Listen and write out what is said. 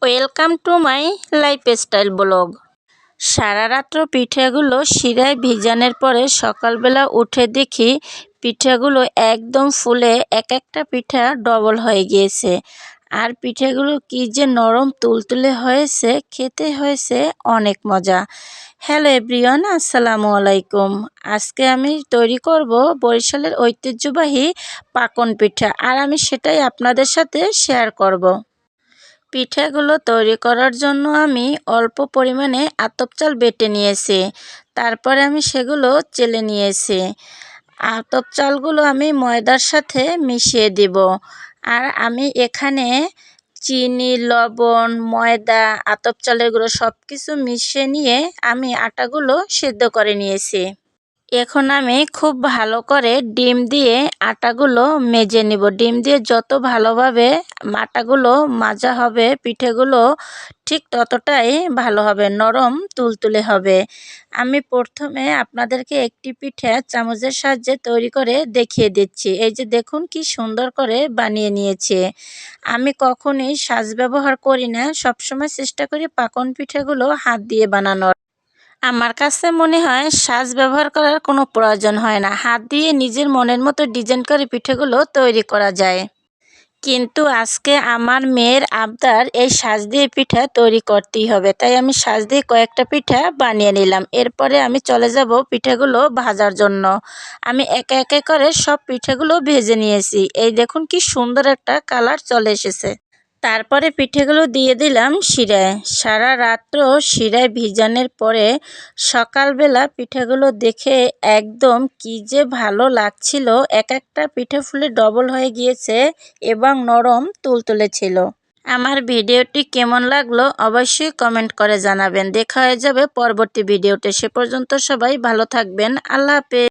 Welcome to my lifestyle blog. সারা রাত্র পিঠাগুলো শিরায় ভিজানোর পরে সকালবেলা উঠে দেখি পিঠাগুলো একদম ফুলে এক একটা পিঠা ডবল হয়ে গিয়েছে। আর পিঠাগুলো কি যে নরম তুলতুলে হয়েছে, খেতে হয়েছে অনেক মজা। হ্যালো এভরিওয়ান, আসসালামু আলাইকুম। আজকে আমি তৈরি করব বরিশালের ঐতিহ্যবাহী পাকন পিঠা, আর আমি সেটাই আপনাদের সাথে শেয়ার করব। পিঠাগুলো তৈরি করার জন্য আমি অল্প পরিমাণে আতপ চাল বেটে নিয়েছি। তারপরে আমি সেগুলো চেলে নিয়েছি। আতপ চালগুলো আমি ময়দার সাথে মিশিয়ে দিব। আর আমি এখানে চিনি, লবণ, ময়দা, আতপ চালের গুঁড়ো সব কিছু মিশিয়ে নিয়ে আমি আটাগুলো সেদ্ধ করে নিয়েছি। এখন আমি খুব ভালো করে ডিম দিয়ে আটাগুলো মেজে নিব। ডিম দিয়ে যত ভালোভাবে আটাগুলো মাজা হবে, পিঠেগুলো ঠিক ততটাই ভালো হবে, নরম তুলতুলে হবে। আমি প্রথমে আপনাদেরকে একটি পিঠা চামচের সাহায্যে তৈরি করে দেখিয়ে দিচ্ছি। এই যে দেখুন কি সুন্দর করে বানিয়ে নিয়েছে। আমি কখনোই সাজ ব্যবহার করি না, সবসময় চেষ্টা করি পাকন পিঠেগুলো হাত দিয়ে বানানোর। আমার কাছে মনে হয় সাজ ব্যবহার করার কোনো প্রয়োজন হয় না, হাত দিয়ে নিজের মনের মতো ডিজাইন করে পিঠেগুলো তৈরি করা যায়। কিন্তু আজকে আমার মেয়ের আবদার এই সাজ দিয়ে পিঠা তৈরি করতেই হবে, তাই আমি সাজ দিয়ে কয়েকটা পিঠা বানিয়ে নিলাম। এরপরে আমি চলে যাব পিঠাগুলো ভাজার জন্য। আমি একে একে করে সব পিঠাগুলো ভেজে নিয়েছি। এই দেখুন কি সুন্দর একটা কালার চলে এসেছে। তারপরে পিঠেগুলো দিয়ে দিলাম শিরায়। সারা রাত্র শিরায় ভিজানোর পরে সকালবেলা পিঠাগুলো দেখে একদম কি যে ভালো লাগছিল। এক একটা পিঠে ফুলে ডবল হয়ে গিয়েছে এবং নরম তুলতুলে ছিল। আমার ভিডিওটি কেমন লাগলো অবশ্যই কমেন্ট করে জানাবেন। দেখা হয়ে যাবে পরবর্তী ভিডিওতে। সে পর্যন্ত সবাই ভালো থাকবেন। আল্লাহ হাফেজ।